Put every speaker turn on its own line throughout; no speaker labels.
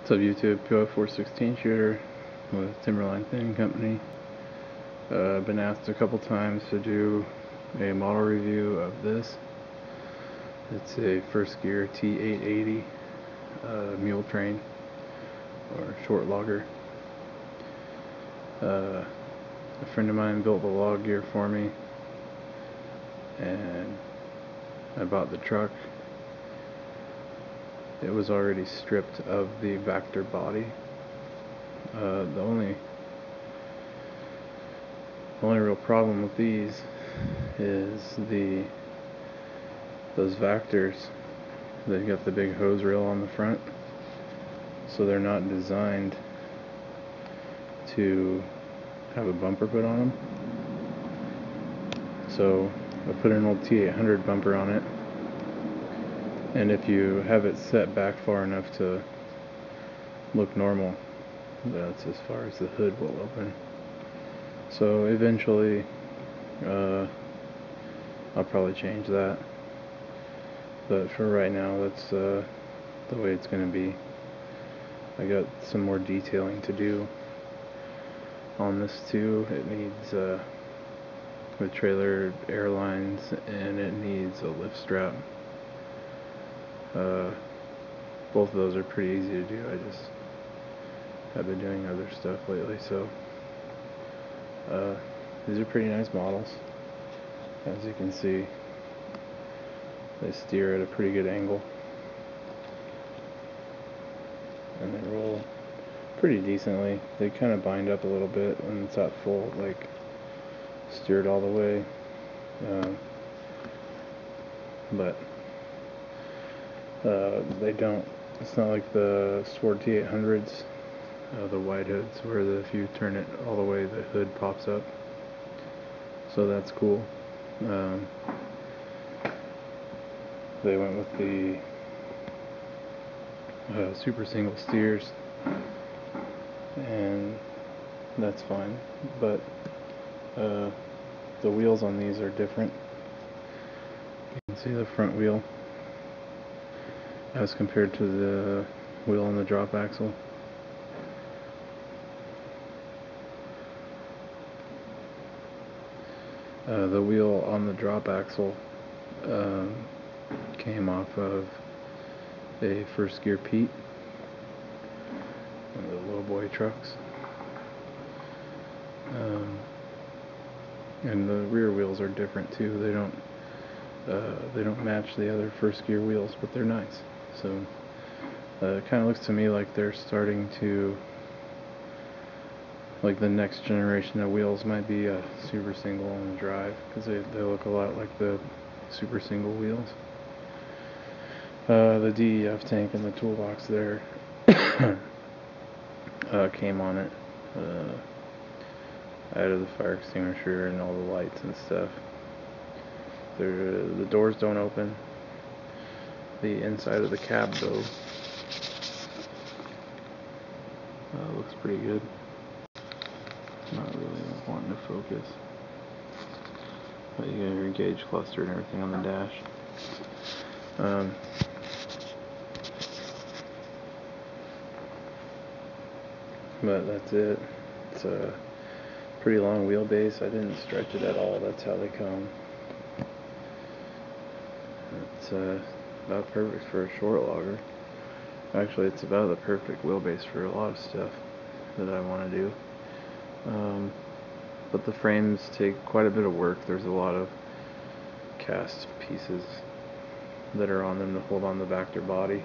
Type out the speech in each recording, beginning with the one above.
What's up YouTube, PO416 shooter with Timberline Thinning Company. I've been asked a couple times to do a model review of this. It's a first gear T880 mule train or short logger. A friend of mine built the log gear for me and I bought the truck. It was already stripped of the Vector body. The only real problem with these is those Vectors. They've got the big hose reel on the front, so they're not designed to have a bumper put on them. So I put an old T880 bumper on it, and if you have it set back far enough to look normal, that's as far as the hood will open. So eventually I'll probably change that, but for right now that's the way it's going to be. I got some more detailing to do on this too. It needs the trailer airlines, and it needs a lift strap. Both of those are pretty easy to do. I just have been doing other stuff lately, so these are pretty nice models. As you can see, they steer at a pretty good angle and they roll pretty decently. They kind of bind up a little bit when it's at full, like steered all the way, but they don't. It's not like the Sword T800s, the wide hoods, where if you turn it all the way, the hood pops up. So that's cool. They went with the super single steers, and that's fine. But the wheels on these are different. You can see the front wheel as compared to the wheel on the drop axle. The wheel on the drop axle came off of a first gear Pete, one of the low boy trucks, and the rear wheels are different too. They don't match the other first gear wheels, but they're nice. So it kind of looks to me like they're starting to, like, the next generation of wheels might be a super single on the drive, because they look a lot like the super single wheels. The DEF tank in the toolbox there came on it. I added the fire extinguisher and all the lights and stuff. The doors don't open. The inside of the cab though looks pretty good. Not really wanting to focus, but you got your gauge cluster and everything on the dash. But that's it. It's a pretty long wheelbase. I didn't stretch it at all. That's how they come. It's about perfect for a short logger. Actually, it's about the perfect wheelbase for a lot of stuff that I want to do. But the frames take quite a bit of work. There's a lot of cast pieces that are on them to hold on the Vector body.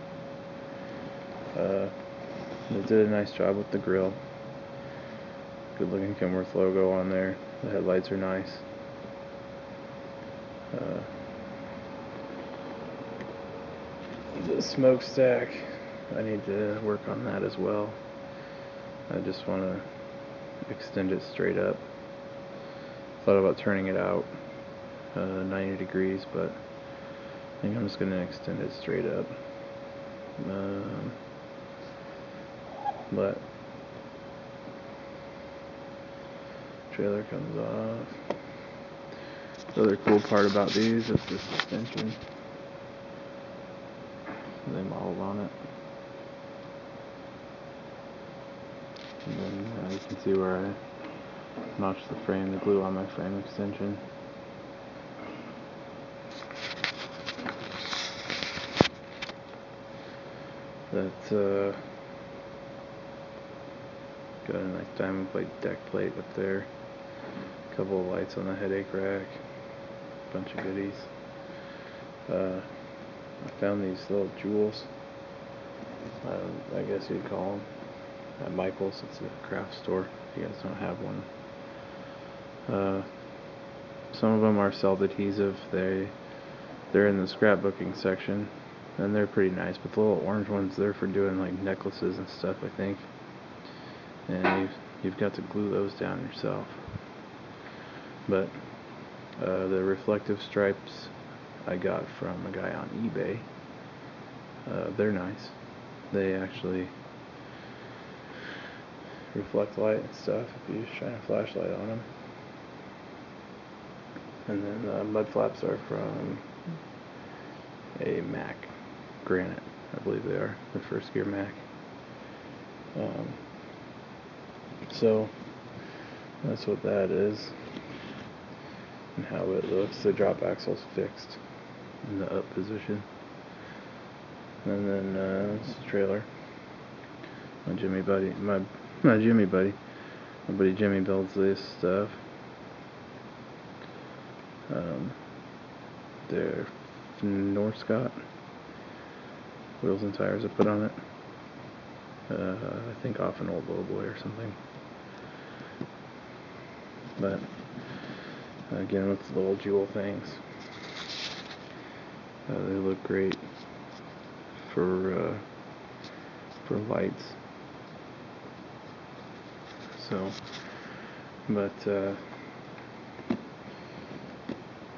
They did a nice job with the grill. Good looking Kenworth logo on there. The headlights are nice. The smokestack, I need to work on that as well. I just want to extend it straight up. Thought about turning it out 90 degrees, but I think I'm just going to extend it straight up. But trailer comes off. The other cool part about these is the suspension. They modeled on it. And then you can see where I notched the frame, the glue on my frame extension. That's got a nice diamond plate deck plate up there. A couple of lights on the headache rack. Bunch of goodies. I found these little jewels. I guess you'd call them. At Michael's, it's a craft store. If you guys don't have one. Some of them are self adhesive. They're in the scrapbooking section, and they're pretty nice. But the little orange ones, they're for doing like necklaces and stuff, I think. And you've got to glue those down yourself. But the reflective stripes I got from a guy on eBay. They're nice. They actually reflect light and stuff if you shine a flashlight on them. And then the mud flaps are from a Mac Granite, I believe they are, the first gear Mac. So that's what that is and how it looks. The drop axle's fixed in the up position. And then it's the trailer. My buddy Jimmy builds this stuff. They're Northcott wheels and tires I put on it. I think off an old lowboy or something. But again, with the little jewel things, they look great for lights. So, but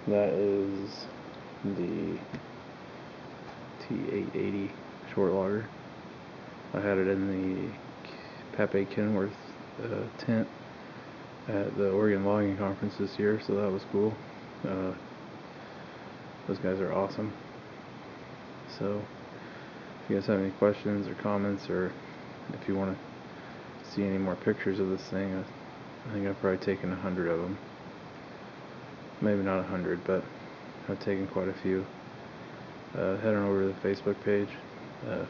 that is the T880 short logger. I had it in the Pape Kenworth tent at the Oregon Logging Conference this year, so that was cool. Those guys are awesome. So, if you guys have any questions or comments, or if you want to see any more pictures of this thing, I think I've probably taken 100 of them. Maybe not 100, but I've taken quite a few. Head on over to the Facebook page,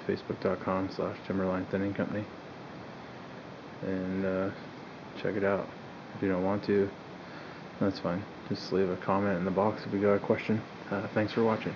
facebook.com/Timberline Thinning Company, and check it out. If you don't want to, that's fine. Just leave a comment in the box if you got a question. Thanks for watching.